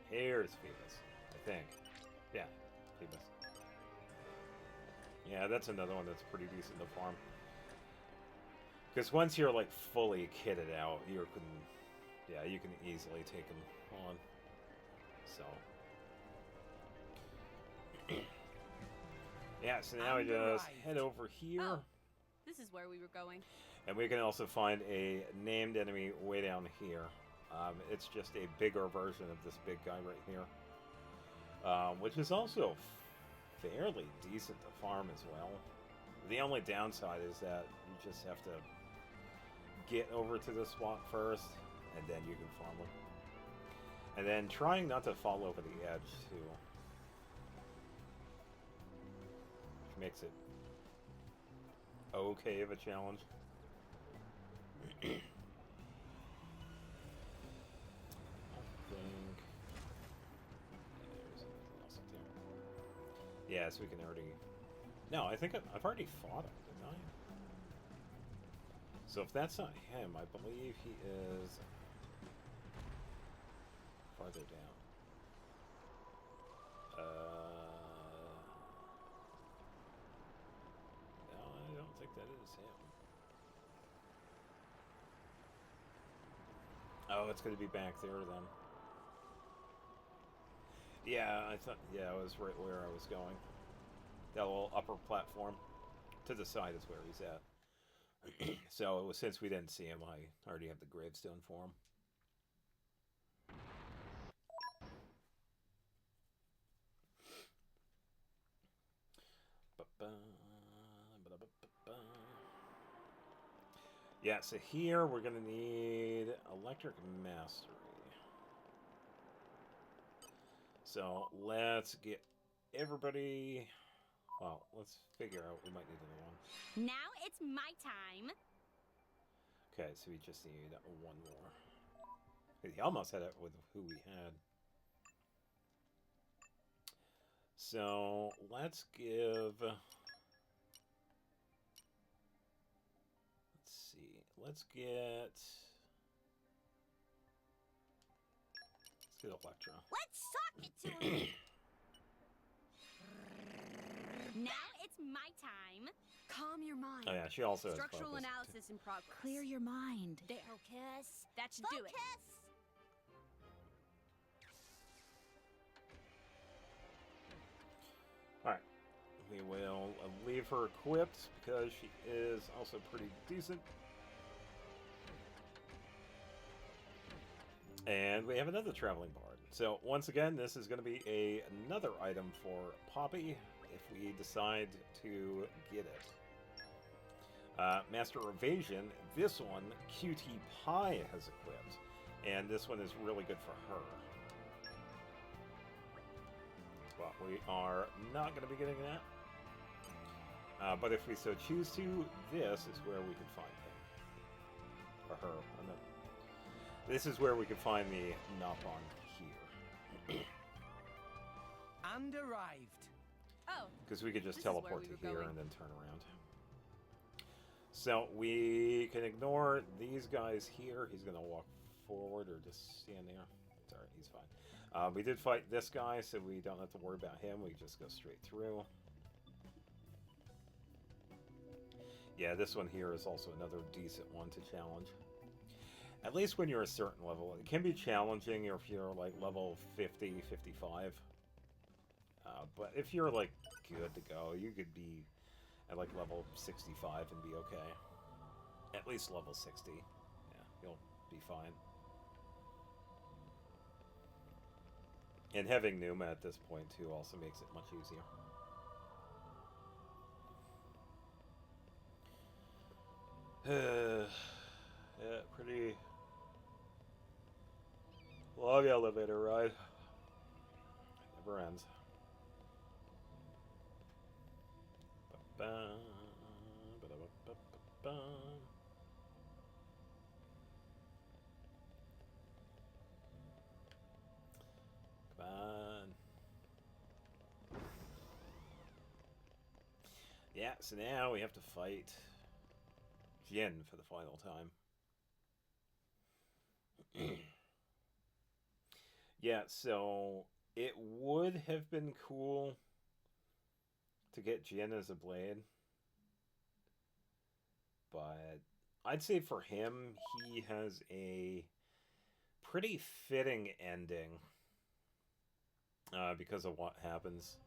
Here's Phoebus, I think. Yeah, Phoebus. Yeah, that's another one that's pretty decent to farm. Because once you're like fully kitted out, you can easily take him on. So yeah, so now we just head over here. Oh, this is where we were going. And we can also find a named enemy way down here. It's just a bigger version of this big guy right here. Which is also fairly decent to farm as well. The only downside is that you just have to get over to the swamp first, and then you can farm them. And then trying not to fall over the edge, too. Which makes it okay of a challenge. I think... There's something else up there. Yeah, so we can already... No, I think I've already fought him, didn't I? So if that's not him, I believe he is farther down. No, I don't think that is him. Oh, it's going to be back there then. Yeah, I thought. Yeah, it was right where I was going. That little upper platform. To the side is where he's at. So, since we didn't see him, I already have the gravestone for him. Yeah, so here we're going to need Electric Mastery. So, let's get everybody... Well, let's figure out. We might need another one. Now it's my time. Okay, so we just need one more. He almost had it with who we had. So, let's give... Let's see. Let's get Electra. Let's talk it to him. Now it's my time. Calm your mind. Oh yeah, she also has Structural focus. analysis in progress. Clear your mind. Focus. That should do it. Alright. We will leave her equipped because she is also pretty decent. And we have another traveling bard. So once again, this is going to be another item for Poppy if we decide to get it. Master Evasion, this one QT Pie has equipped, and this one is really good for her. Well, we are not going to be getting that. But if we so choose to, this is where we can find him. Or her. This is where we can find the Nopon here. And arrived. Oh. Because we could just This is teleport where we to were here going. and then turn around. So we can ignore these guys here. He's going to walk forward or just stand there. It's alright, he's fine. We did fight this guy, so we don't have to worry about him. We just go straight through. Yeah, this one here is also another decent one to challenge. At least when you're a certain level. It can be challenging if you're like level 50, 55. But if you're like good to go, you could be at like level 65 and be okay. At least level 60. Yeah, you'll be fine. And having Numa at this point too also makes it much easier. Yeah, pretty long elevator ride. It never ends. Ba-ba, ba-da-ba-ba-ba-ba. Come on. Yeah, so now we have to fight Jin for the final time. Yeah, so it would have been cool to get Jin as a blade, but I'd say for him, he has a pretty fitting ending because of what happens.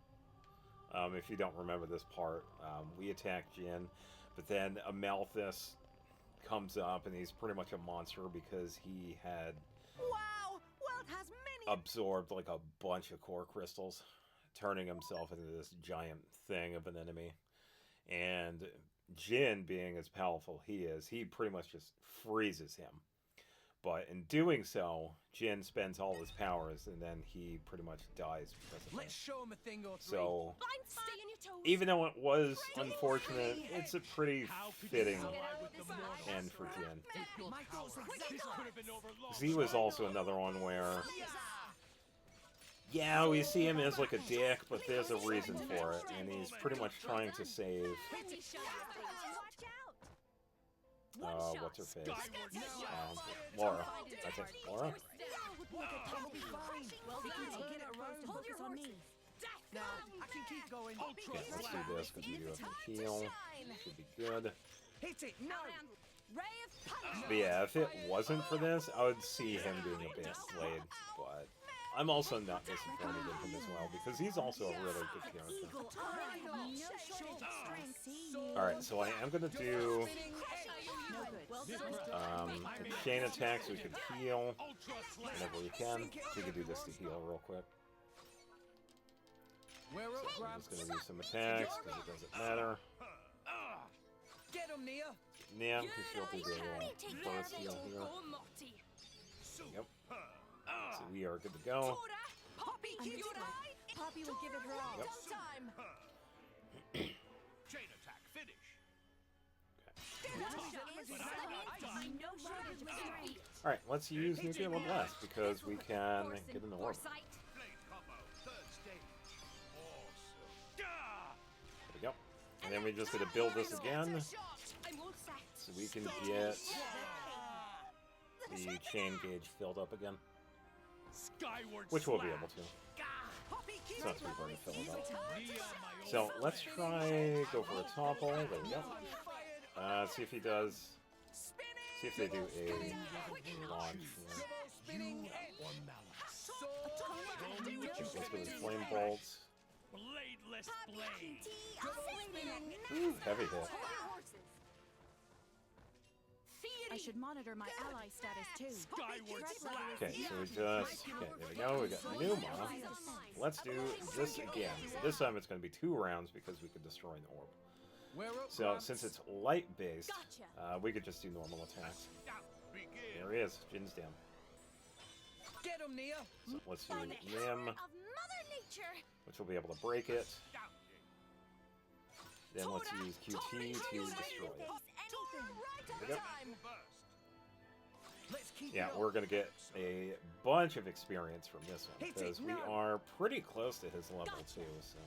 If you don't remember this part, we attack Jin, but then Amalthus comes up and he's pretty much a monster because he had Wow! World has many. absorbed like a bunch of core crystals, turning himself into this giant thing of an enemy. And Jin, being as powerful he is, he pretty much just freezes him. But in doing so, Jin spends all his powers and then he pretty much dies because of Let's it. show him a thing or three. So, Stay on your toes. even though it was unfortunate, it's a pretty fitting end for Jin. My thoughts exactly. This could have been over long. 'Cause he was also another one where, yeah, we see him as like a dick, but there's a reason for it, and he's pretty much trying to save, Watch out. what's her face? Laura. I think Laura? We'll be fine. Well We can done. get it around. Hold your horses. Now, I can keep going. Okay, let's do this because we do have to heal. Should be good. Hit it now. Ray of punch. But yeah, if it wasn't for this, I would see him being a bit blade, but I'm also not disappointed in him as well because he's also a really good character. Eagle eye. No shortage of strength. See? Alright, so I am going to do No good. Well done. the chain attacks. We can heal Ultra slam. whenever we can. We can do this to heal real quick. We're up, I'm Gramps. just going to do some attacks because it doesn't matter. Get him, Nia. Yeah, because she'll do the Take care of first it. heal here. Go, Morty. Yep. So we are good to go. Poppy, keep your Understood. eye. Poppy will give it her all. Yep. Time. Chain attack finish. No shortage of strength. Alright, let's use Nuclear Blast because we can get an orb. Foresight. Blade combo. Third stage. Awesome. There we go. And then we just gotta build this again I'm all set. so we can get the chain gauge filled up again. Skyward Which we'll be slash. able to. Poppy, keep It's not too hard to fill it up. Me on my own. So let's try go for a topple. There we go. See if he does. See if they do a launch. Here. spinning Let's go with flame bolts. Bladeless blade. Ooh, heavy hit. I should monitor my ally status too. Skyward slash. Okay, so we just. Okay, there we go. We got Numa. Let's do this again. This time it's going to be 2 rounds because we could destroy an orb. We're up, So Gramps. since it's light based, Gotcha. we could just do normal attacks. Begin. There he is. Jin's down. Get him, Nia. So let's do On the Nim, hammer of Mother Nature. which will be able to break it. Then let's use QT to destroy it. There we go. Let's keep Yeah, it we're up. going to get a bunch of experience from this one because we are pretty close to his level too. So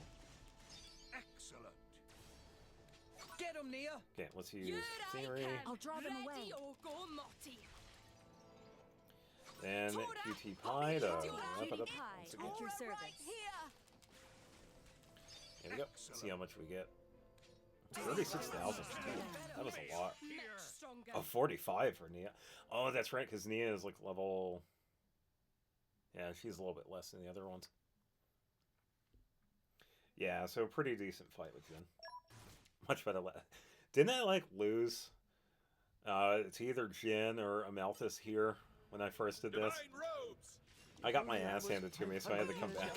Excellent. Get him, Nia. okay, let's use Theory. I'll draw them away. Ready or go, Morty. Then QT Pie to wrap it up once again. At your service. There we go. See how much we get. 36,000. That was a lot. Here. Stronger. Oh, 45 for Nia. Oh, that's right, because Nia is like level. Yeah, she's a little bit less than the other ones. Yeah, so pretty decent fight with Jin. Much better. Didn't I like lose? It's either Jin or Amalthus here when I first did this. Divine robes. I got my ass handed to me, so I had to come back.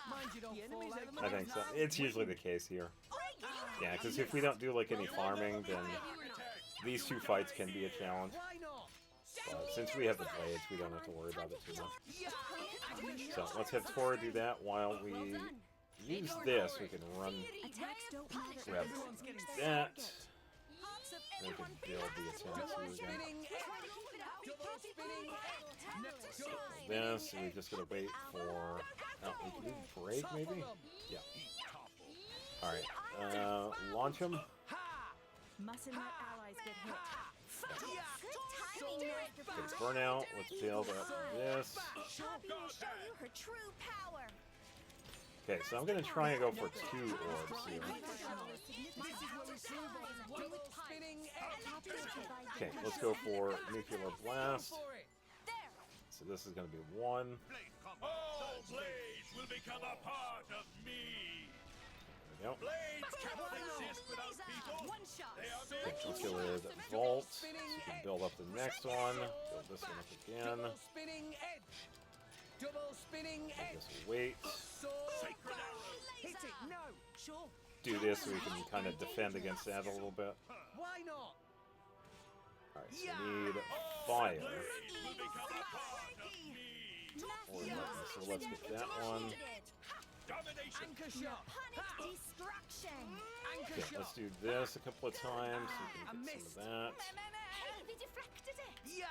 Mind you don't fall out of my I think so. It's usually the case here. Yeah, because if we don't do like any farming, then these 2 fights can be a challenge. Why not? But since we have the blades, we don't have to worry about it too much. So let's have Tora do that while we use this. We can run Attacks don't matter. grab Everyone's getting that. Hearts of And we can everyone build the attacks here again. spinning. Double spinning. Next go. This, we just gotta wait for. Oh, we can do break maybe? Yeah. Alright. Launch him. Mustn't let allies get hit. Okay, burnout. Let's build up this. Poppy will show you her true power. Okay, so I'm gonna try and go for 2 orbs here. Double spinning edge. Okay, let's go for nuclear blast. For it. So this is gonna be 1. Blade combo. All blades will become a part of me. There we go. Blades cannot exist without people. One shot. They are Okay, made. let's go with Vault. So we can build up the next one. Build this one up again. Double spinning edge. Double spinning I edge. guess we'll wait. Sword. Sacred arrow. Hit it. No. Sure. Do this so we can kind of defend against that a little bit. Why not? Alright, so we need fire. Blades will become a part of me. Or lightning, so let's get that one. Domination. Anchor shot. Punic destruction. Anchor Okay, shot. let's do this a couple of times so we can get some of that. Hey, we deflected it. Yeah.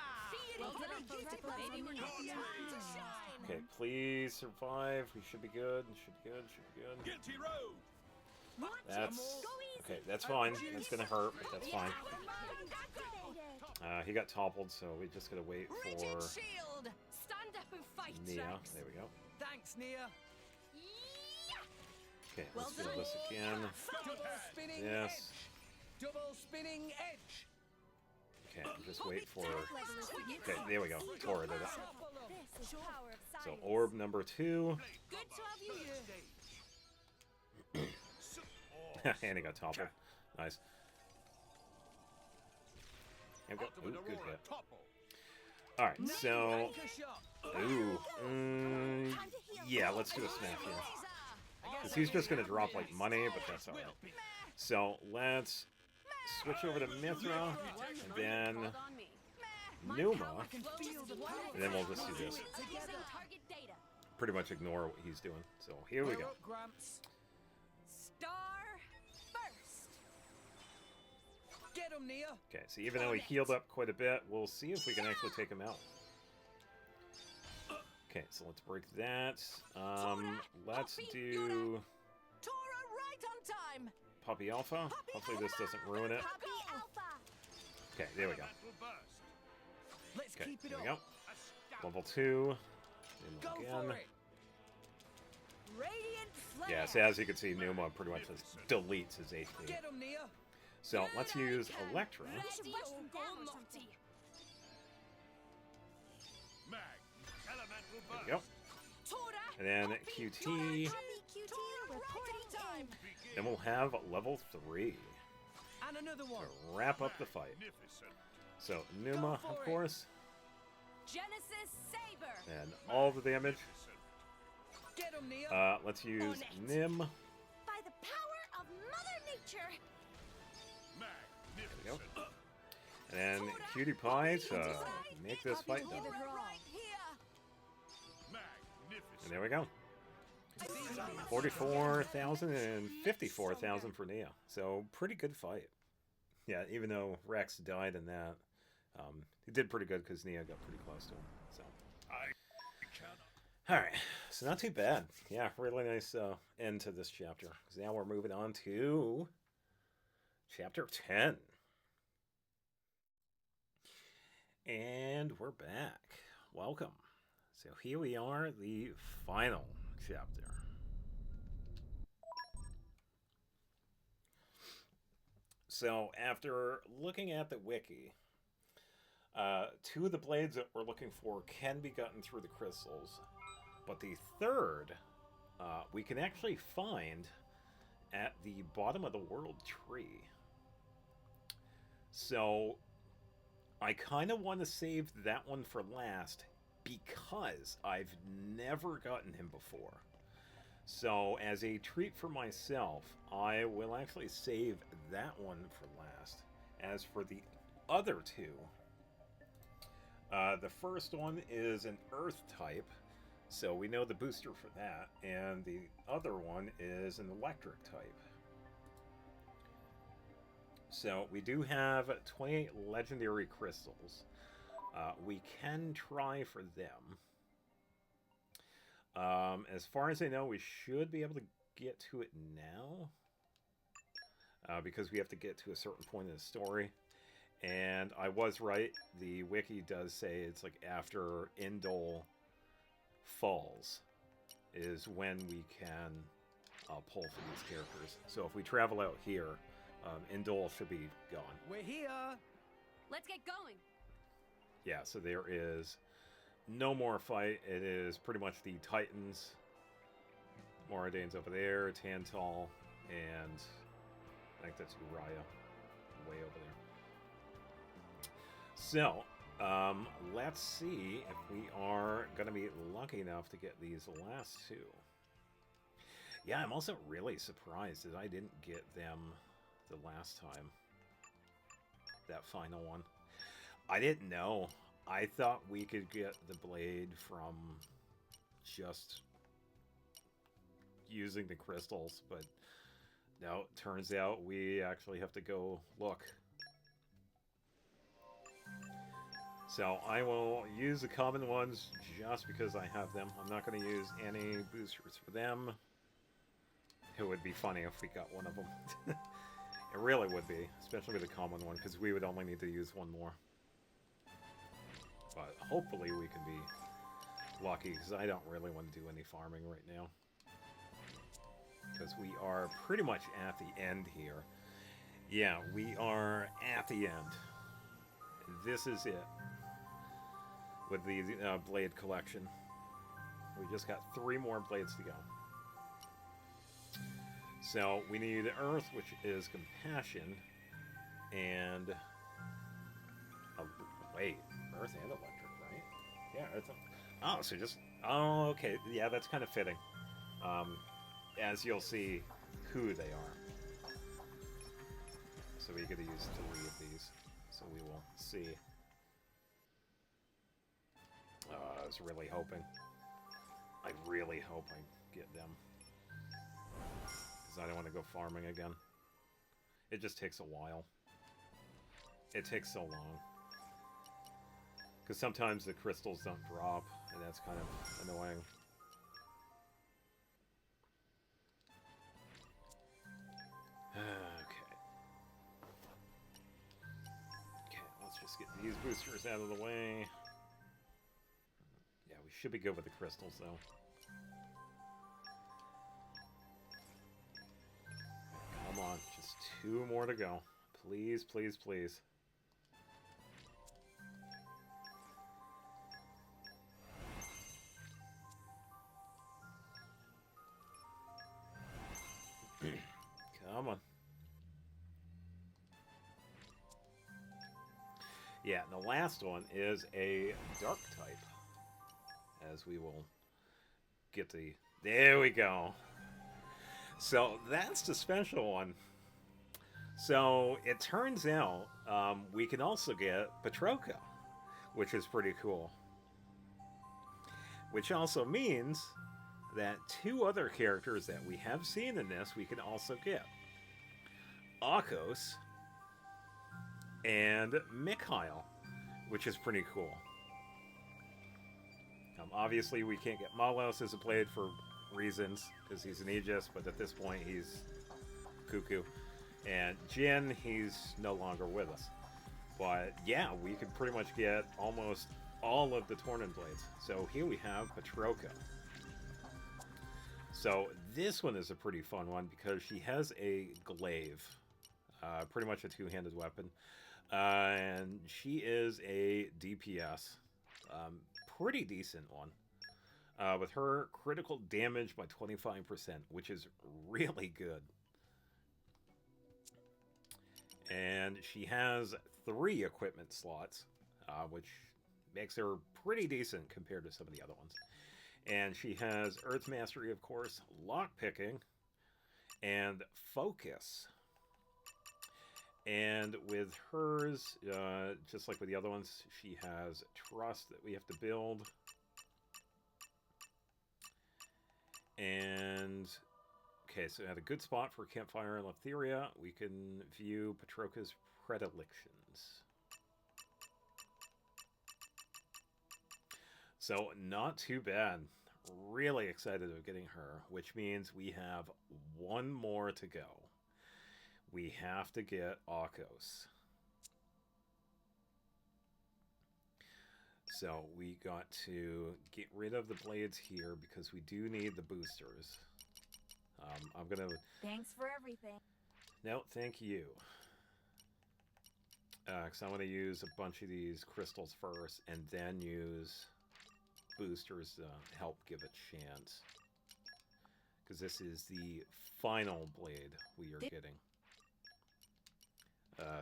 Well done, beautiful. Maybe we're not to shine. Okay, please survive. We should be good. Should be good. Should be good. Guilty row. That's okay. That's fine. It's gonna hurt, but that's fine. He got toppled, so we just gotta wait Rigid for shield. Stand up and fight, Nia. Rex. There we go. Thanks, Nia. Okay, let's do this again. Double spinning Yes. edge. Double spinning edge. Okay, just wait for. Okay, there we go. Tora did it. This is power of So science. orb number 2, Good to have you here. and he got toppled. Nice. There we go. Ooh, Ultimate good Aurora. hit. Topple. All right, so Anchor shot. ooh, yeah, let's do a smash here. Because he's just gonna drop like money, but that's alright. So let's switch over to Mithra, and then Numa, and then we'll just do this. Using target data. Pretty much ignore what he's doing. So here we We're go. up, Gramps. Star first. Get him, Nia. Okay, so even though he healed up quite a bit, we'll see if we can actually take him out. Okay, so let's break that. Let's do Tora right on time. Puppy Alpha. Hopefully this doesn't ruin it. Puppy Alpha. Okay, there we go. Elemental burst. Let's Okay, keep it there we up. go. Astounding. Level 2. Go Numa for again. it. Radiant flare. Yeah, so as you can see, Numa pretty much just deletes his HP. Get him, Nia. So let's use Electra. We should rush them down or something. Mag. Elemental There burst. we go. Tora. And then Puppy QT. QT reporting time. Begin. Then we'll have level 3 And another to one. wrap up the fight. Magnificent. So Numa, for of it. course, Genesis Saber. and all the damage. Magnificent. Get him, Nia. Let's use Nim. There By the power of Mother Nature. we go. Magnificent. And then Cutie Pie to make this fight done. Tora right here. Magnificent. And there we go. 44,000 and 54,000 for Nia. So pretty good fight. Yeah, even though Rex died in that, he did pretty good because Nia got pretty close to him. So. I cannot. All right, so not too bad. Yeah, really nice end to this chapter. 'Cause now we're moving on to chapter 10. And we're back. Welcome. So here we are, the final chapter. So after looking at the wiki, 2 of the blades that we're looking for can be gotten through the crystals, but the third we can actually find at the bottom of the world tree. So I kind of want to save that one for last because I've never gotten him before. So as a treat for myself, I will actually save that one for last. As for the other 2, the first one is an Earth type, so we know the booster for that, and the other one is an electric type. So we do have 28 legendary crystals. We can try for them. As far as I know, we should be able to get to it now. Because we have to get to a certain point in the story. And I was right, the wiki does say it's like after Indol Falls is when we can pull for these characters. So if we travel out here, Indole should be gone. We're here. Let's get going. Yeah, so there is no more fight. It is pretty much the Titans. Moradane's over there, Tantal, and I think that's Uriah way over there. So, let's see if we are going to be lucky enough to get these last two. Yeah, I'm also really surprised that I didn't get them the last time. That final one. I didn't know. I thought we could get the blade from just using the crystals, but no, it turns out we actually have to go look. So I will use the common ones just because I have them. I'm not going to use any boosters for them. It would be funny if we got one of them. It really would be, especially with the common one, because we would only need to use one more. But hopefully we can be lucky, because I don't really want to do any farming right now. Because we are pretty much at the end here. Yeah, we are at the end. This is it. With the blade collection. We just got 3 more blades to go. So we need Earth, which is Compassion, and wait, Earth and Electric, right? Yeah, Earth. Oh, so just okay, yeah, that's kind of fitting. As you'll see, who they are. So we get to use 3 of these. So we will see. I was really hoping. I really hope I get them. Because I don't want to go farming again. It just takes a while. It takes so long. Because sometimes the crystals don't drop, and that's kind of annoying. Okay. Okay, let's just get these boosters out of the way. Yeah, we should be good with the crystals, though. Come on, just 2 more to go. Please, please, please. Come on. Yeah, and the last one is a dark type. As we will get the... There we go. So that's the special one. So it turns out we can also get Patroka, which is pretty cool. Which also means that 2 other characters that we have seen in this we can also get. Akos and Mikhail, which is pretty cool. Obviously we can't get Malos as a blade for reasons, because he's an Aegis, but at this point he's cuckoo. And Jin, he's no longer with us. But yeah, we could pretty much get almost all of the Tornin blades. So here we have Patroka. So this one is a pretty fun one because she has a glaive. Pretty much a 2-handed weapon. And she is a DPS. Pretty decent one. With her critical damage by 25%, which is really good. And she has 3 equipment slots, which makes her pretty decent compared to some of the other ones. And she has Earth Mastery, of course, Lockpicking, and Focus. And with hers, just like with the other ones, she has Trust that we have to build. And, okay, so at a good spot for Campfire and Letheria, we can view Patroka's predilections. So, not too bad. Really excited about getting her, which means we have 1 more to go. We have to get Akos. So we got to get rid of the blades here because we do need the boosters. I'm gonna... Thanks for everything. No, thank you. Because I'm going to use a bunch of these crystals first and then use boosters to help give a chance. Because this is the final blade we are getting.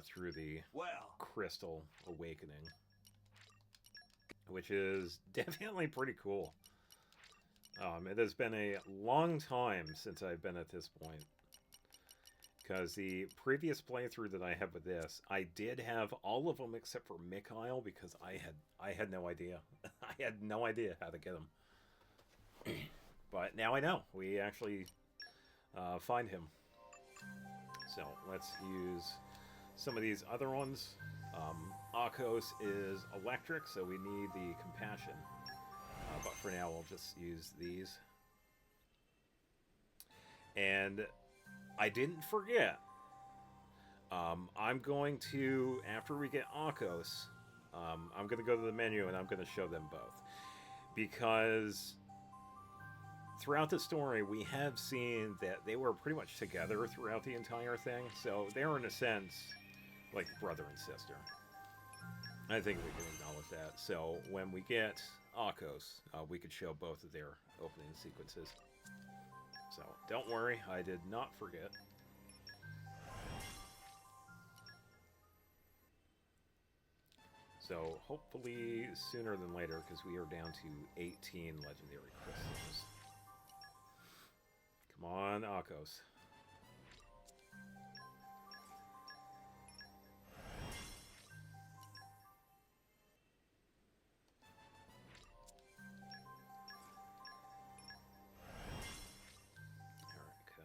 Through the Crystal Awakening. Which is definitely pretty cool. It has been a long time since I've been at this point. Because the previous playthrough that I have with this, I did have all of them except for Mikhail because I had no idea. I had no idea how to get them. But now I know. We actually find him. So let's use some of these other ones. Akos is electric, so we need the compassion. But for now, we'll just use these. And I didn't forget. I'm going to, after we get Akos, I'm going to go to the menu and I'm going to show them both. Because throughout the story, we have seen that they were pretty much together throughout the entire thing. So they're, in a sense, like brother and sister. I think we can acknowledge that. So when we get Akos, we could show both of their opening sequences. So, don't worry, I did not forget. So, hopefully sooner than later, because we are down to 18 legendary crystals. Come on, Akos.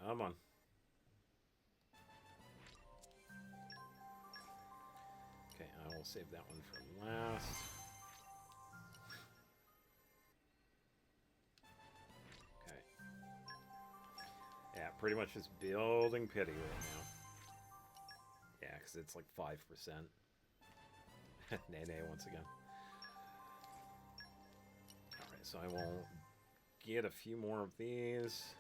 Come on. Okay, I will save that one for last. Okay. Yeah, pretty much just building pity right now. Yeah, because it's like 5%. Nay, once again. Alright, so I will get a few more of these.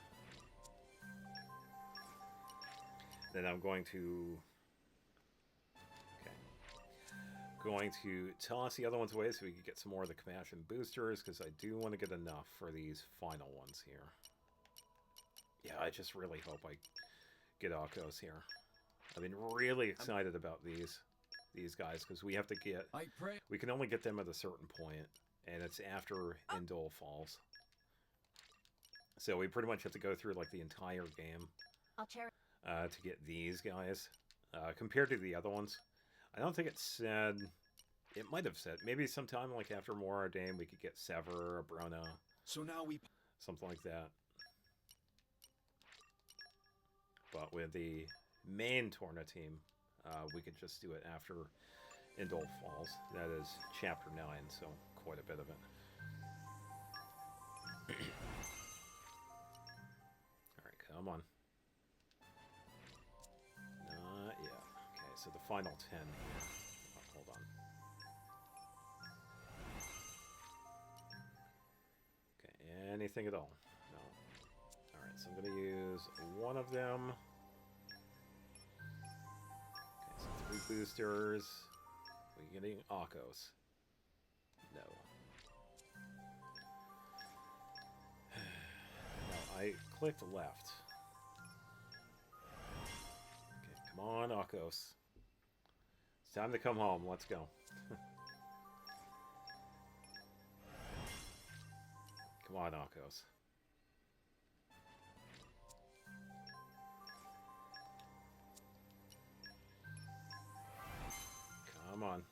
Then I'm going to... going to toss the other ones away so we can get some more of the compassion boosters, because I do want to get enough for these final ones here. Yeah, I just really hope I get Akos here. I've been really excited about these guys, because we have to get... we can only get them at a certain point, and it's after Indol falls. So we pretty much have to go through like the entire game to get these guys. Compared to the other ones, I don't think it said... it might have said, maybe sometime like after Mora Dame we could get Sever or Brona. So now we... something like that. But with the main Torna team, we could just do it after Indol falls. That is Chapter 9, so quite a bit of it. Alright, come on. Not yet. Okay, so the final 10 here. Oh, hold on. Okay, anything at all? No. Alright, so I'm going to use one of them. Okay, so 3 boosters. We're getting Akos. No. No, I clicked left. Okay, come on, Akos. It's time to come home. Let's go. Come on, Akos. Come on.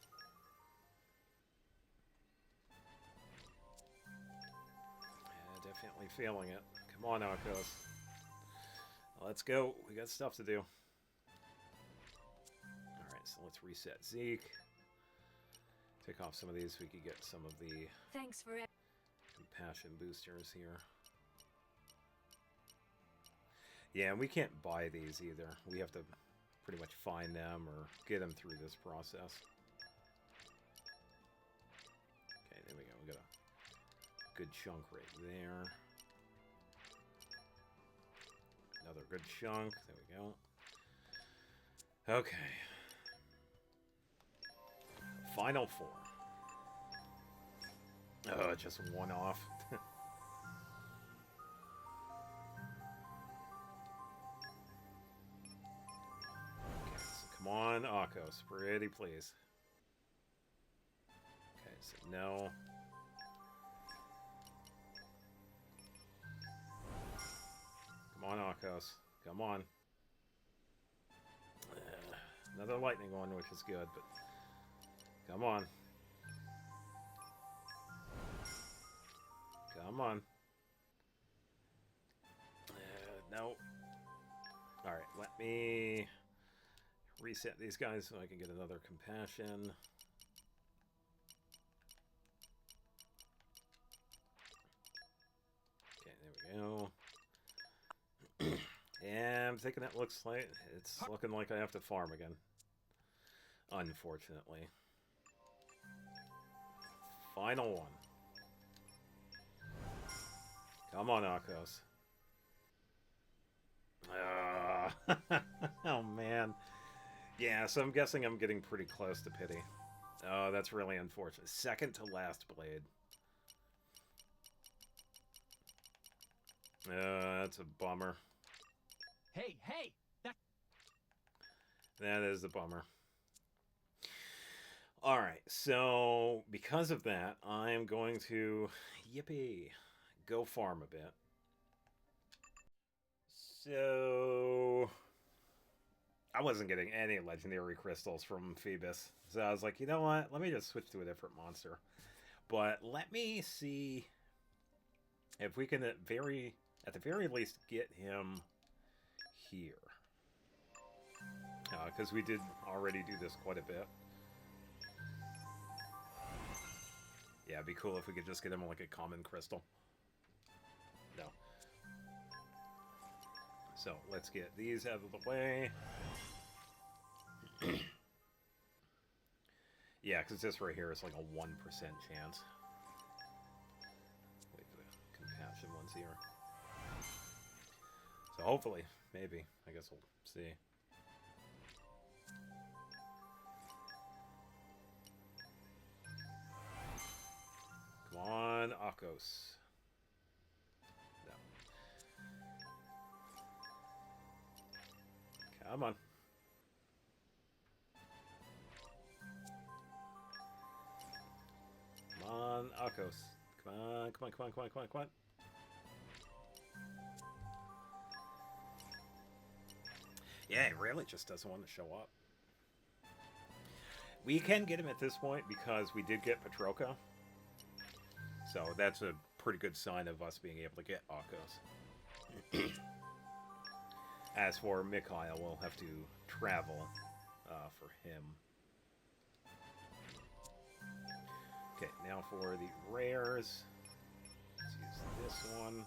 Yeah, definitely feeling it. Come on, Akos. Let's go. We got stuff to do. Alright, so let's reset Zeke. Take off some of these so we could get some of the Thanks for compassion boosters here. Yeah, and we can't buy these either. We have to pretty much find them or get them through this process. Okay, good chunk right there. Another good chunk. There we go. Okay. Final four. Oh, just one off. Okay, so come on, Akos. Pretty please. Okay, so no. Come on, Akos. Come on. Another lightning one, which is good, but come on. Come on. No. Alright, let me reset these guys so I can get another compassion. Okay, there we go. Yeah, I'm thinking it looks like it's looking like I have to farm again. Unfortunately. Final one. Come on, Akos. Oh, man. Yeah, so I'm guessing I'm getting pretty close to pity. Oh, that's really unfortunate. Second to last blade. That's a bummer. Hey, hey! That is a bummer. Alright, so because of that, I'm going to, yippee, go farm a bit. So, I wasn't getting any legendary crystals from Phoebus. So I was like, you know what, let me just switch to a different monster. But let me see if we can at the very least get him here. Because we did already do this quite a bit. Yeah, it'd be cool if we could just get him like a common crystal. No. So, let's get these out of the way. Yeah, because this right here is like a 1% chance. Wait for the compassion ones here. So hopefully, maybe. I guess we'll see. Come on, Akos. No. Come on. Come on, Akos. Come on, come on, come on, come on, come on, come on. Yeah, he really just doesn't want to show up. We can get him at this point because we did get Petroka. So that's a pretty good sign of us being able to get Akos. As for Mikhail, we'll have to travel for him. Okay, now for the rares. Let's use this one.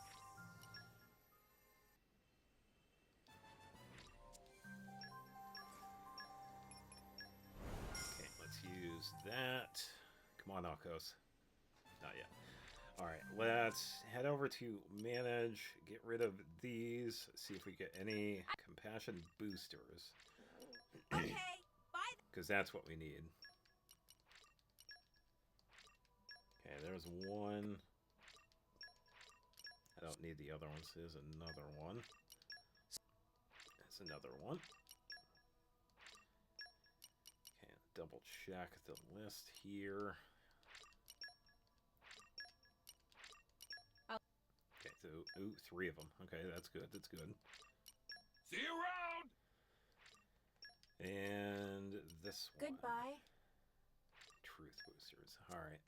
Okay, let's use that. Come on, Akos. Not yet. Alright, let's head over to manage, get rid of these, see if we get any compassion boosters. Okay, bye. Because that's what we need. Okay, there's one. I don't need the other ones. There's another one. There's another one. Okay, double check the list here. Okay, so, ooh, 3 of them. Okay, that's good, that's good. See you around! And this one. Goodbye. Truth boosters. Alright.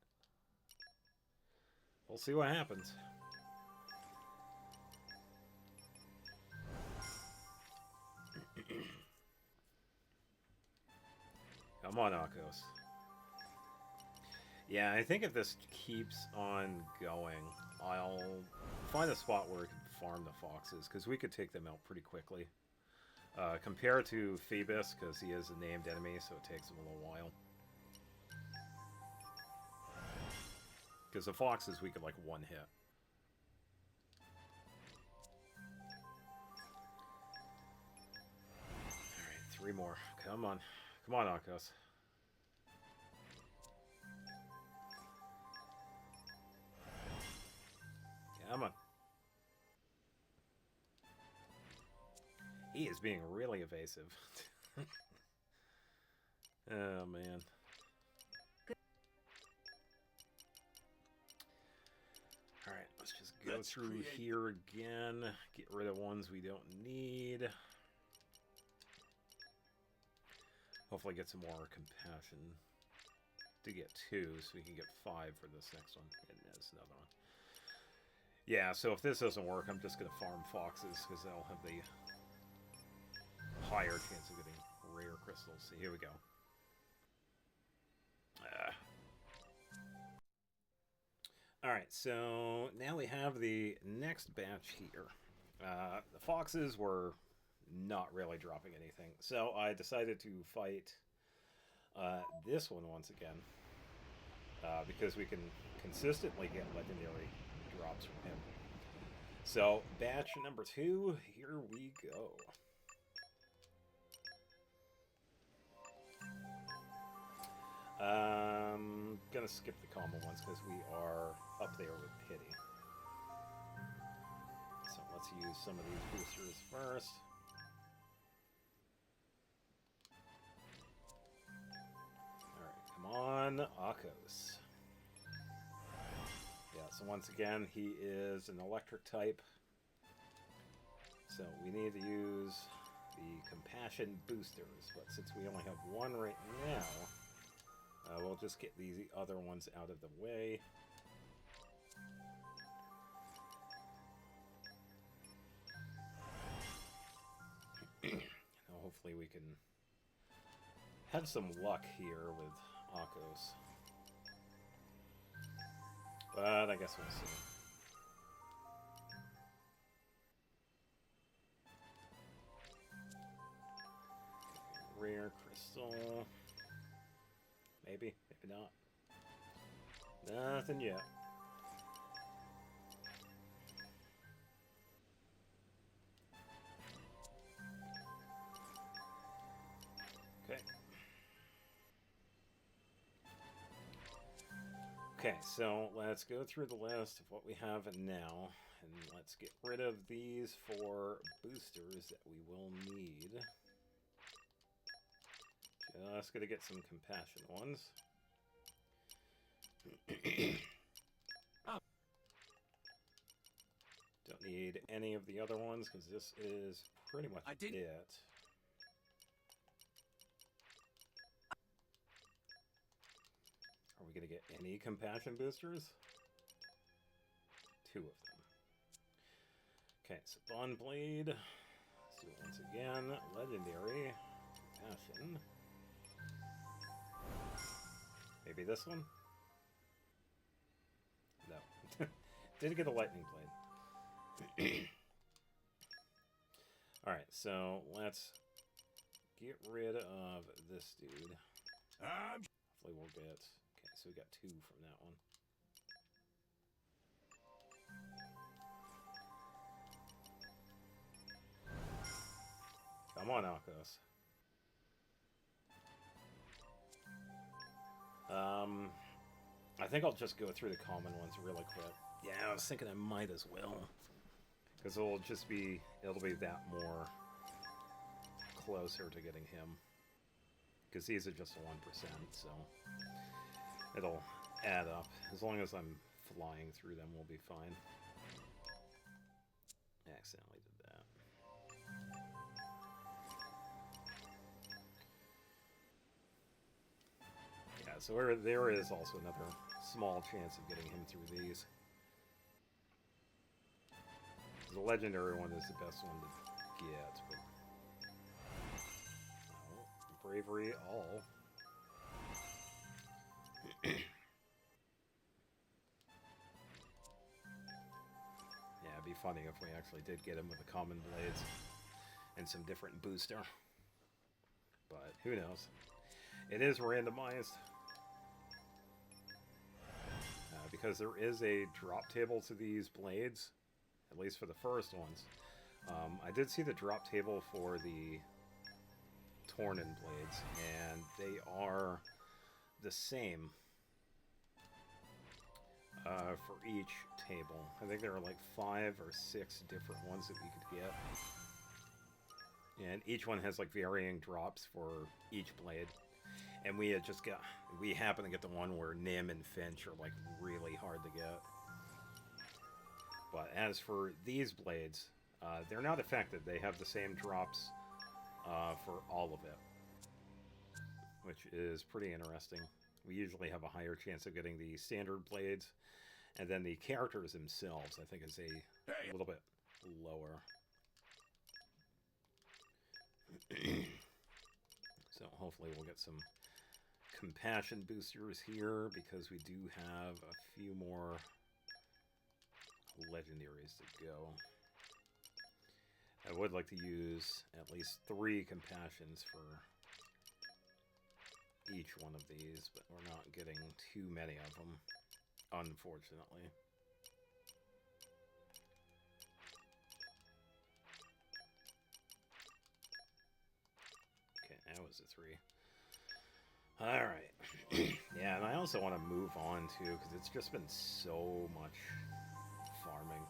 We'll see what happens. Come on, Akos. Yeah, I think if this keeps on going, I'll find a spot where we can farm the foxes, because we could take them out pretty quickly. Compared to Phoebus, because he is a named enemy, so it takes him a little while. Because the foxes we could like one hit. Alright, 3 more. Come on. Come on, Akos. Come on. He is being really evasive. Oh, man. Alright, let's just go through here again. Get rid of ones we don't need. Hopefully get some more compassion. To get 2, so we can get 5 for this next one. And there's another one. Yeah, so if this doesn't work, I'm just going to farm foxes, because they'll have the higher chance of getting rare crystals. So here we go. Alright, so now we have the next batch here. The foxes were not really dropping anything, so I decided to fight this one once again, because we can consistently get legendary drops from him. So, batch number 2, here we go. Gonna skip the common ones because we are up there with pity. So let's use some of these boosters first. Alright, come on, Akos. Yeah, so once again, he is an electric type. So we need to use the compassion boosters, but since we only have 1 right now, we'll just get these other ones out of the way. Now hopefully we can have some luck here with Akos. But I guess we'll see. Rare crystal. Maybe, maybe not. Nothing yet. Okay. Okay, so let's go through the list of what we have now, and let's get rid of these 4 boosters that we will need. Just gonna get some compassion ones. Don't need any of the other ones because this is pretty much it. Are we gonna get any compassion boosters? 2 of them. Okay, so Bond Blade. Let's do it once again. Legendary. Compassion. Maybe this one? No. Didn't get a lightning blade. Alright, so let's get rid of this dude. Hopefully we'll get... Okay, so we got 2 from that one. Come on, Akos. I think I'll just go through the common ones really quick. Yeah, I was thinking I might as well. Because it'll be that more closer to getting him. Because these are just 1%, so it'll add up. As long as I'm flying through them, we'll be fine. I accidentally did that. Yeah, so there is also another small chance of getting him through these. The legendary one is the best one to get. But... Oh, bravery all. Yeah, it'd be funny if we actually did get him with the common blades and some different booster. But who knows? It is randomized. It'd because there is a drop table to these blades, at least for the first ones. I did see the drop table for the Tornin blades, and they are the same for each table. I think there are like 5 or 6 different ones that we could get. And each one has like varying drops for each blade. And we happen to get the one where Nim and Finch are like really hard to get. But as for these blades, they're not affected. They have the same drops for all of it, which is pretty interesting. We usually have a higher chance of getting the standard blades, and then the characters themselves, I think, is a little bit lower. So hopefully we'll get some compassion boosters here, because we do have a few more legendaries to go. I would like to use at least 3 compassions for each one of these, but we're not getting too many of them, unfortunately. Okay, that was a 3. Alright. Yeah, and I also want to move on, too, because it's just been so much farming.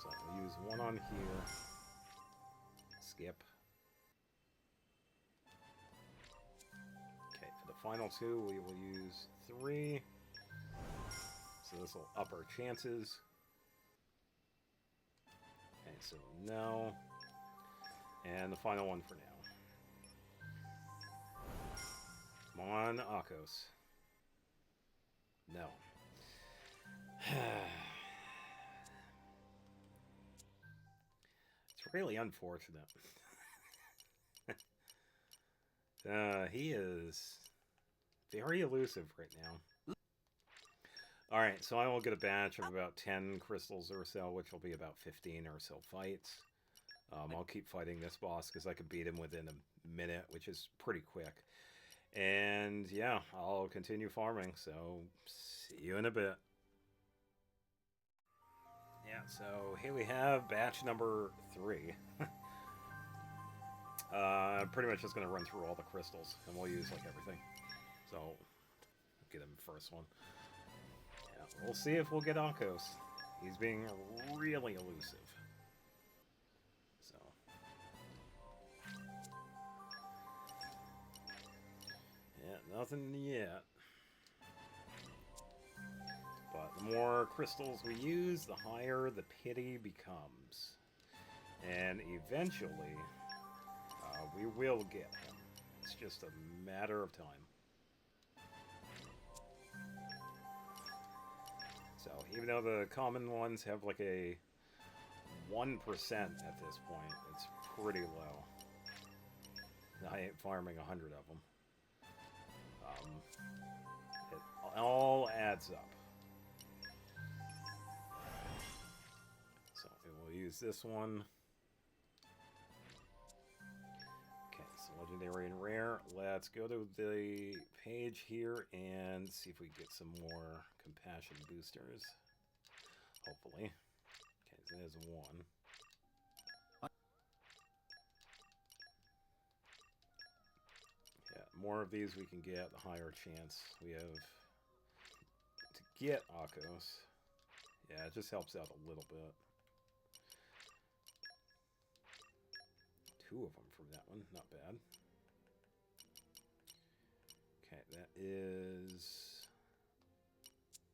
So we'll use 1 on here. Skip. Okay, for the final 2, we will use 3. So this will up our chances. Okay, so no. And the final one for now. Come on, Akos. No. It's really unfortunate. He is very elusive right now. Alright, so I will get a batch of about 10 crystals or so, which will be about 15 or so fights. I'll keep fighting this boss because I could beat him within a minute, which is pretty quick. And yeah, I'll continue farming, so see you in a bit. Yeah, so here we have batch number 3. Pretty much just going to run through all the crystals, and we'll use like everything. So, get him first one. Yeah, we'll see if we'll get Akos. He's being really elusive. So. Yeah, nothing yet. But the more crystals we use, the higher the pity becomes. And eventually, we will get him. It's just a matter of time. So, even though the common ones have like a 1% at this point, it's pretty low. I ain't farming 100 of them. It all adds up. So we'll use this one. Okay, so legendary and rare. Let's go to the page here and see if we get some more compassion boosters. Hopefully. Okay, so there's 1. More of these we can get, the higher chance we have to get Akos. Yeah, it just helps out a little bit. 2 of them from that one, not bad. Okay, that is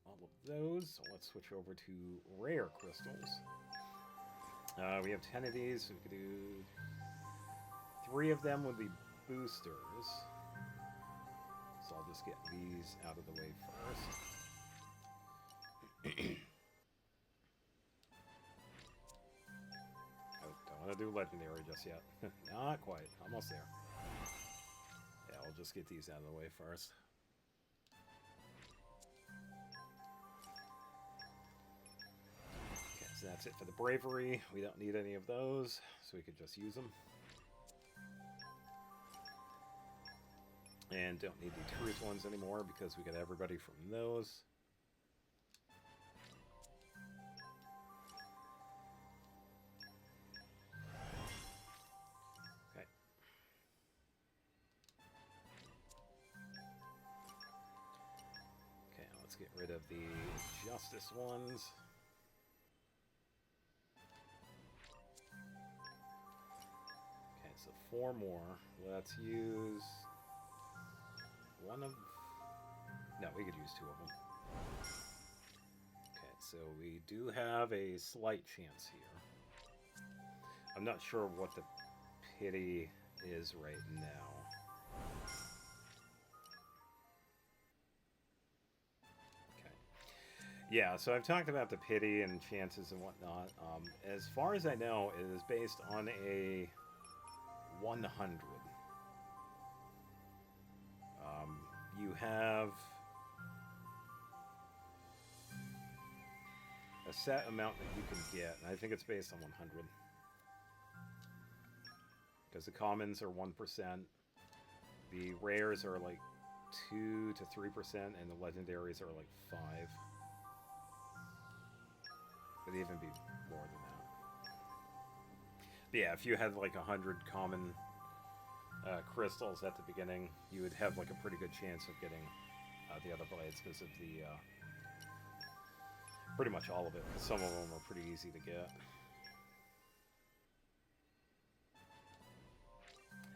all of those. So let's switch over to rare crystals. We have 10 of these, so we could do 3 of them would be boosters. So I'll just get these out of the way first. Oh, don't want to do legendary just yet. Not quite. Almost there. Yeah, I'll just get these out of the way first. Okay, so that's it for the bravery. We don't need any of those, so we could just use them. And don't need the truth ones anymore because we got everybody from those. rid of the Justice ones. Okay, so 4 more. Let's use one of... No, we could use 2 of them. Okay, so we do have a slight chance here. I'm not sure what the pity is right now. Yeah, so I've talked about the pity and chances and whatnot. As far as I know, it is based on a 100. You have a set amount that you can get, and I think it's based on 100. Because the commons are 1%, the rares are like 2 to 3%, and the legendaries are like 5. Could even be more than that. But yeah, if you had like 100 common crystals at the beginning, you would have like a pretty good chance of getting the other blades because of the pretty much all of it. Because some of them are pretty easy to get.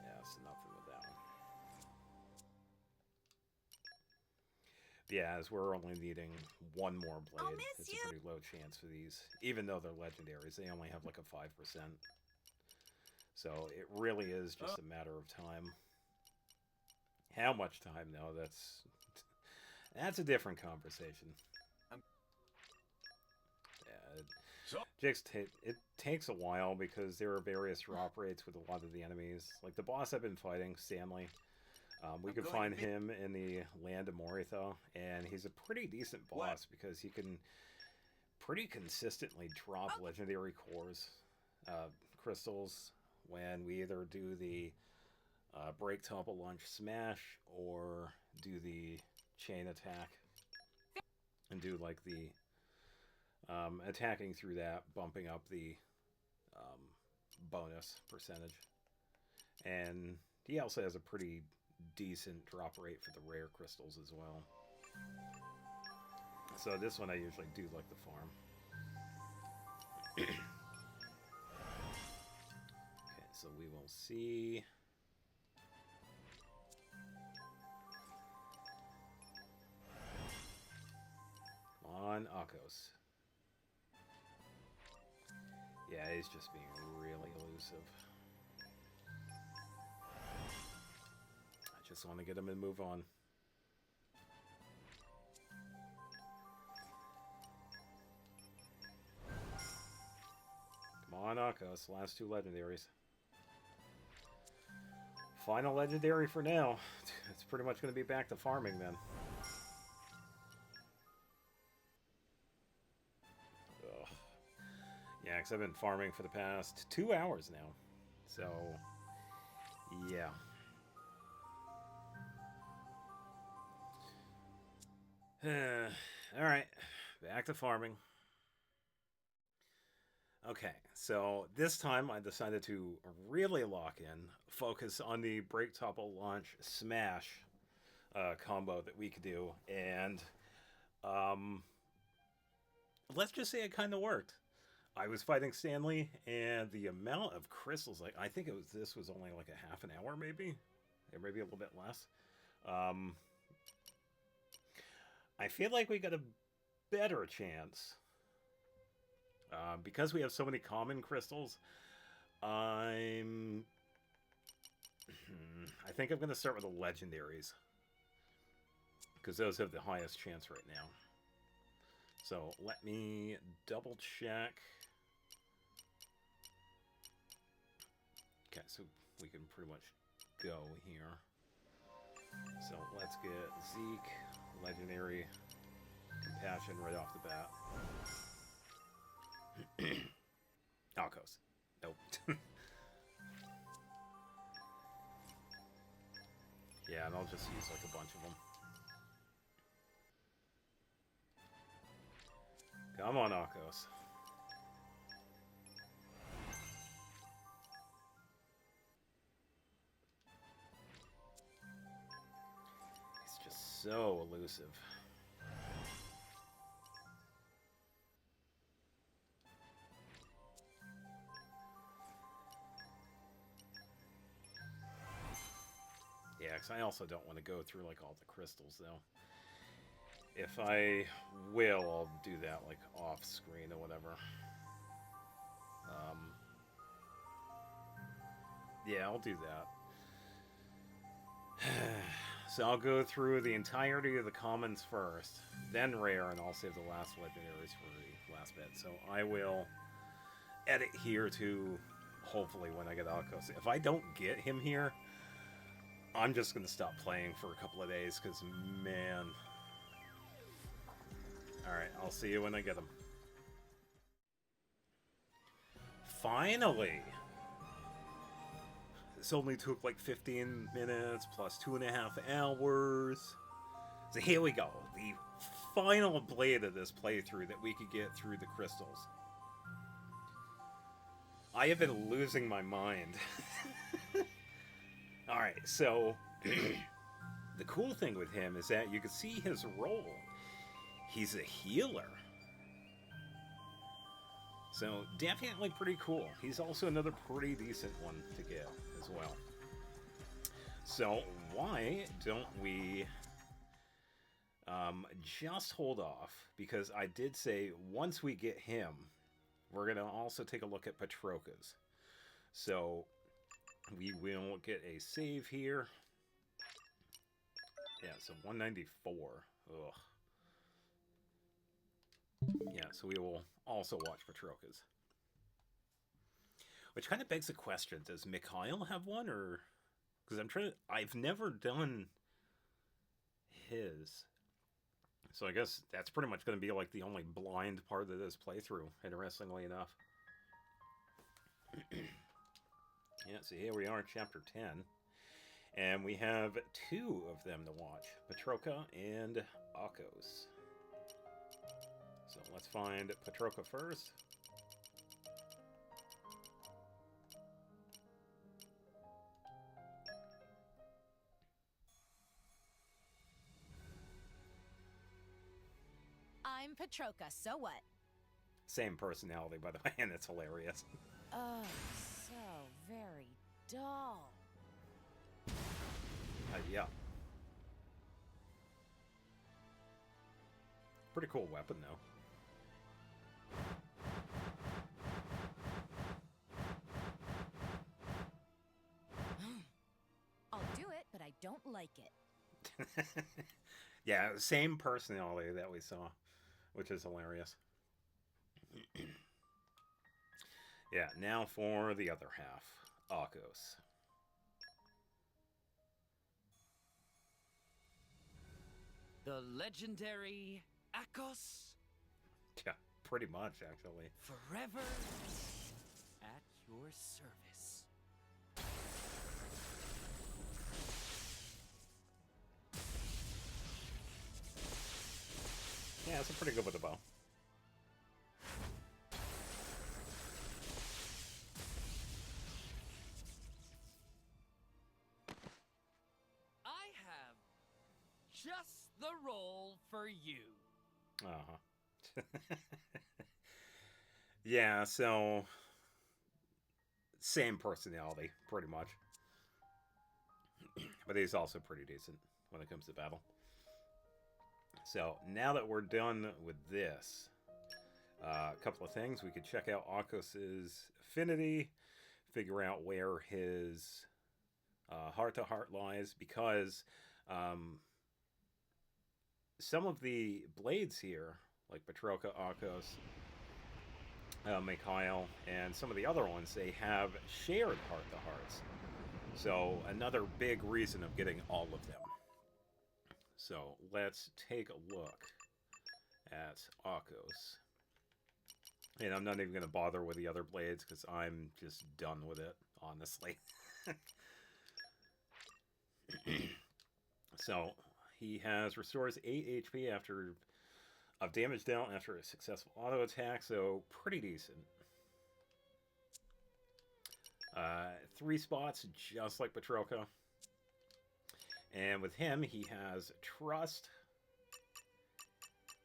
Yeah, so nothing with that one. Yeah, as we're only needing 1 more blade, it's a pretty low chance for these. Even though they're legendaries, they only have like a 5%. So it really is just a matter of time. How much time, though, that's a different conversation. Yeah, it takes a while because there are various drop rates with a lot of the enemies. Like the boss I've been fighting, Stanley. We could find him in the land of Moritha, and he's a pretty decent boss because he can pretty consistently drop legendary cores, crystals, when we either do the break, topple, launch, smash, or do the chain attack, and do like the attacking through that, bumping up the bonus percentage. And he also has a pretty decent drop rate for the rare crystals as well. So this one I usually do like the farm. Okay, so we will see. Come on, Akos. Yeah, he's just being really elusive. I just want to get him and move on. Come on, Akos. Last 2 legendaries. Final legendary for now. It's pretty much going to be back to farming then. Ugh. Yeah, because I've been farming for the past 2 hours now. So, yeah. Alright, back to farming. Okay, so this time I decided to really lock in, focus on the break, topple, launch, smash combo that we could do, and let's just say it kind of worked. I was fighting Stanley, and the amount of crystals, like I think this was only like a half an hour, maybe, or maybe a little bit less. I feel like we got a better chance. Because we have so many common crystals, I think I'm going to start with the legendaries. Because those have the highest chance right now. So let me double check. Okay, so we can pretty much go here. So let's get Zeke, legendary, compassion right off the bat. Alcos. Nope. Yeah, and I'll just use like a bunch of them. Come on, Alcos. He's just so elusive. attacks. I also don't want to go through like all the crystals though. If I will, I'll do that like off screen or whatever. Yeah, I'll do that. So I'll go through the entirety of the commons first, then rare, and I'll save the last legendaries for the last bit. So I will edit here to hopefully when I get Akos. If I don't get him here, I'm just going to stop playing for a couple of days, because, man. Alright, I'll see you when I get him. Finally! This only took like 15 minutes, plus 2.5 hours. So here we go. The final blade of this playthrough that we could get through the crystals. I have been losing my mind. Alright, so the cool thing with him is that you can see his role. He's a healer. So definitely pretty cool. He's also another pretty decent one to get as well. So why don't we just hold off? Because I did say once we get him, we're going to also take a look at Patrokas. So we will get a save here. Yeah, so 194. Ugh. Yeah, so we will also watch Patrokas. Which kind of begs the question, does Mikhail have one, or... Because I've never done his. So I guess that's pretty much going to be like the only blind part of this playthrough, interestingly enough. Yeah, so here we are, Chapter 10. And we have 2 of them to watch, Patroka and Akos. So let's find Patroka first. I'm Patroka, so what? Same personality, by the way, and it's hilarious. Oh, so very dull. Yeah. Pretty cool weapon, though. I'll do it, but I don't like it. Yeah, same personality that we saw, which is hilarious. Yeah, now for the other half, Akos. The legendary Akos? Yeah, pretty much, actually. Forever at your service. Yeah, it's pretty good with the bow. I have just the role for you. Uh-huh. Yeah, so... Same personality, pretty much. But he's also pretty decent when it comes to battle. So, now that we're done with this, a couple of things. We could check out Akos' affinity, figure out where his heart-to-heart lies, because some of the blades here, like Patroka, Akos, Mikhail, and some of the other ones, they have shared heart-to-hearts. So, another big reason of getting all of them. So, let's take a look at Akos. And I'm not even going to bother with the other blades, because I'm just done with it, honestly. So, he restores 8 HP of damage dealt after a successful auto attack, so pretty decent. 3 spots, just like Patroka. And with him, he has Trust,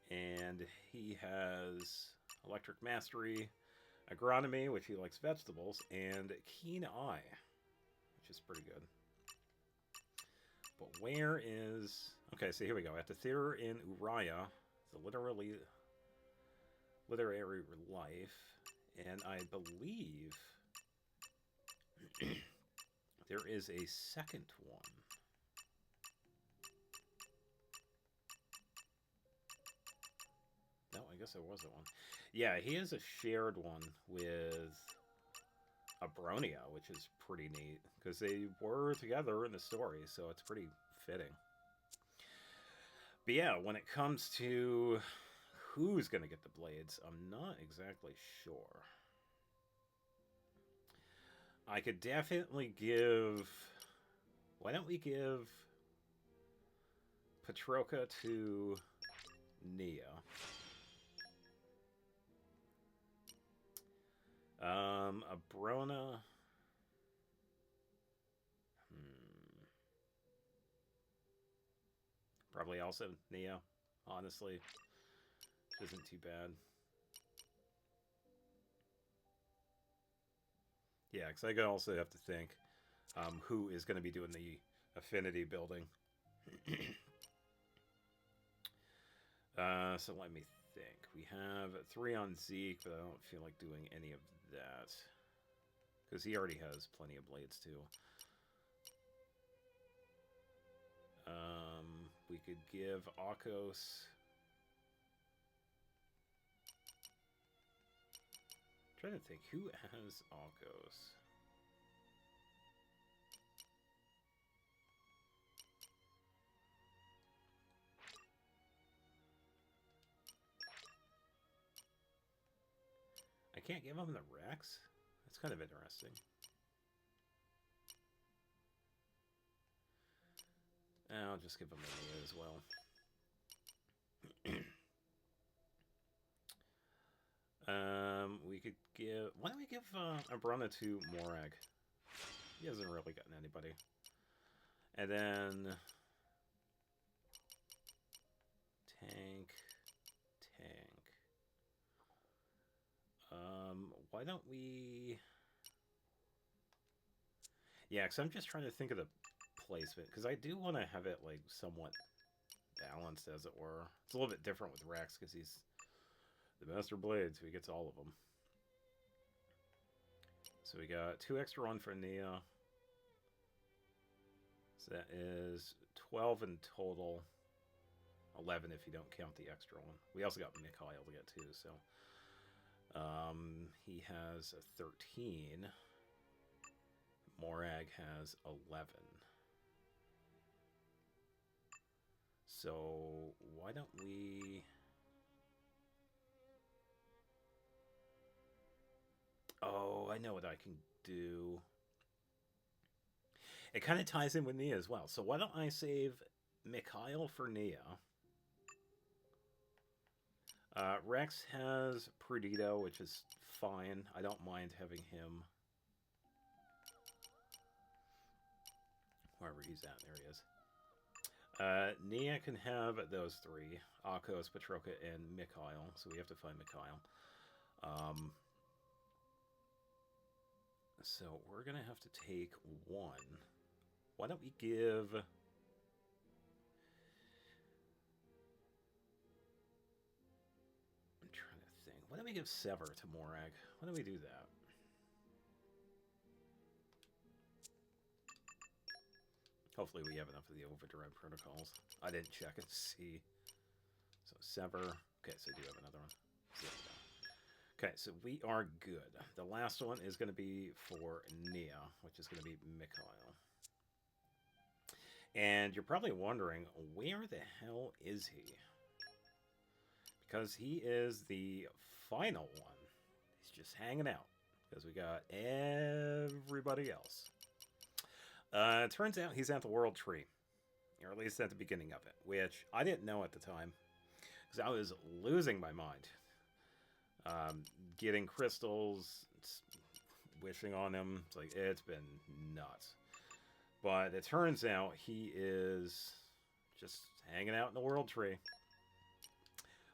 and he has Electric Mastery, Agronomy, which he likes vegetables, and Keen Eye, which is pretty good. But where is... Okay, so here we go. At the theater in Uriah, the literary life, and I believe there is a second one. No, I guess there wasn't one. Yeah, he has a shared one with Abronia, which is pretty neat, because they were together in the story, so it's pretty fitting. But yeah, when it comes to who's going to get the blades, I'm not exactly sure. I could definitely give... Why don't we give Patroka to Nia? Abrona... Probably also Nia, honestly. Which isn't too bad. Yeah, because I also have to think who is going to be doing the affinity building. So let me think. We have 3 on Zeke, but I don't feel like doing any of that. Because he already has plenty of blades, too. We could give Akos... Trying to think, who has Akos? I can't give him the Rex? That's kind of interesting. I'll just give him Nia as well. We could give... Why don't we give Abrona to Morag? He hasn't really gotten anybody. And then... Tank. Why don't we... Yeah, because I'm just trying to think of the placement. Because I do want to have it, like, somewhat balanced, as it were. It's a little bit different with Rex, because he's the Master Blade, so he gets all of them. So we got 2 extra on for Nia. So that is 12 in total. 11 if you don't count the extra one. We also got Mikhail to get too, so... he has a 13. Morag has 11. So, why don't we... Oh, I know what I can do. It kind of ties in with Nia as well. So why don't I save Mikhail for Nia? Rex has Perdido, which is fine. I don't mind having him. Wherever he's at, there he is. Nia can have those 3. Akos, Patroka, and Mikhail. So we have to find Mikhail. So we're going to have to take 1. Why don't we give... I'm trying to think. Why don't we give Sever to Morag? Why don't we do that? Hopefully we have enough of the overdrive protocols. I didn't check and see. So Sever. Okay, so I do have another one. Okay, so we are good. The last one is going to be for Nia, which is going to be Mikhail. And you're probably wondering, where the hell is he? Because he is the final one. He's just hanging out. Because we got everybody else. It turns out he's at the World Tree. Or at least at the beginning of it. Which I didn't know at the time. Because I was losing my mind. Getting crystals, wishing on him. It's like, it's been nuts. But it turns out he is just hanging out in the World Tree.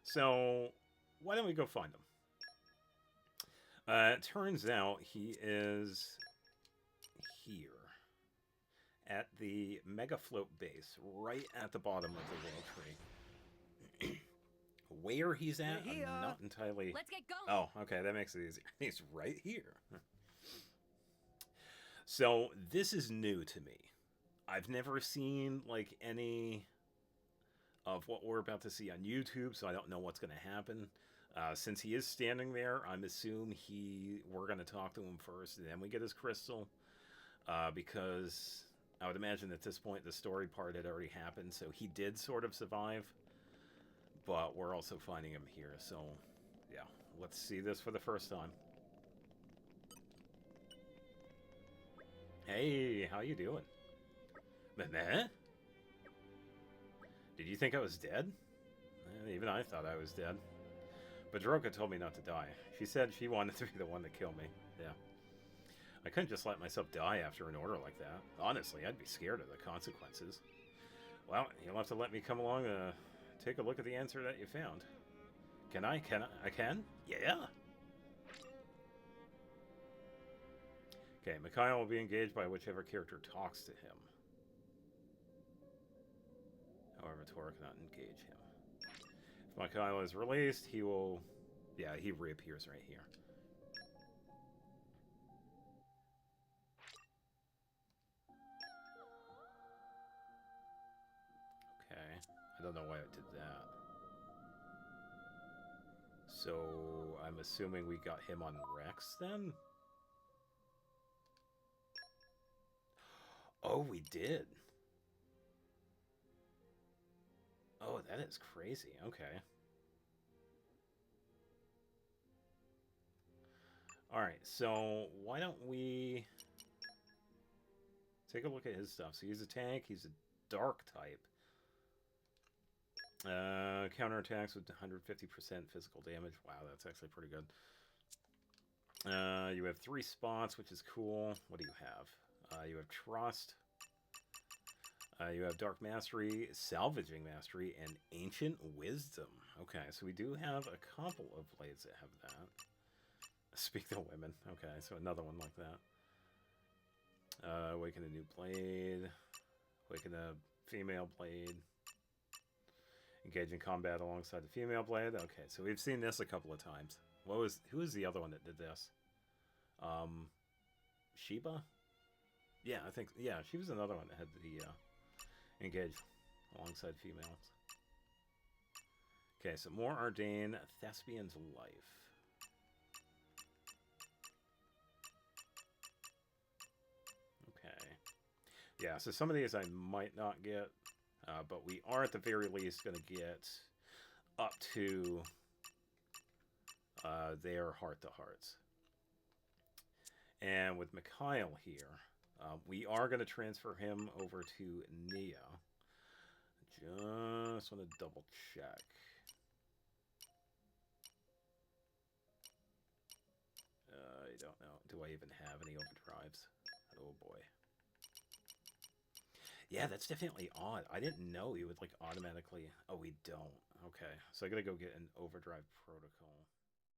So, why don't we go find him? It turns out he is here. at the Mega Float base, right at the bottom of the little tree. Where he's at, I'm not entirely... Let's get going. Oh, okay, that makes it easier. He's right here. So, this is new to me. I've never seen, like, any of what we're about to see on YouTube, so I don't know what's going to happen. Since he is standing there, I'm assuming we're going to talk to him first, and then we get his crystal. Because I would imagine at this point the story part had already happened, so he did sort of survive. But we're also finding him here, so yeah, let's see this for the first time. Hey, how you doing? Meh? Did you think I was dead? Even I thought I was dead. But Droka told me not to die. She said she wanted to be the one to kill me. Yeah. I couldn't just let myself die after an order like that. Honestly, I'd be scared of the consequences. Well, you'll have to let me come along and take a look at the answer that you found. Can I? I can? Yeah! Okay, Mikhail will be engaged by whichever character talks to him. However, Tora cannot engage him. If Mikhail is released, he will... Yeah, he reappears right here. Okay, I don't know why it did that. So, I'm assuming we got him on Rex, then? Oh, we did. Oh, that is crazy. Okay. Alright, so why don't we take a look at his stuff. So he's a tank, he's a dark type. Counterattacks with 150% physical damage. Wow, that's actually pretty good. You have 3 spots, which is cool. What do you have? You have Trust. You have Dark Mastery, Salvaging Mastery, and Ancient Wisdom. Okay, so we do have a couple of blades that have that. Speak to women. Okay, so another one like that. Awaken a new blade. Awaken a female blade. Engage in combat alongside the female blade. Okay, so we've seen this a couple of times. Who was the other one that did this? Sheba? Yeah, I think, yeah, she was another one that had the, engage alongside females. Okay, so more Ardain, Thespian's Life. Okay. Yeah, so some of these I might not get, but we are at the very least going to get up to their heart-to-hearts. And with Mikhail here, we are going to transfer him over to Nia. Just want to double check. I don't know. Do I even have any overdrives? Oh boy. Yeah, that's definitely odd. I didn't know he would like automatically... Oh, we don't. Okay. So I gotta go get an overdrive protocol.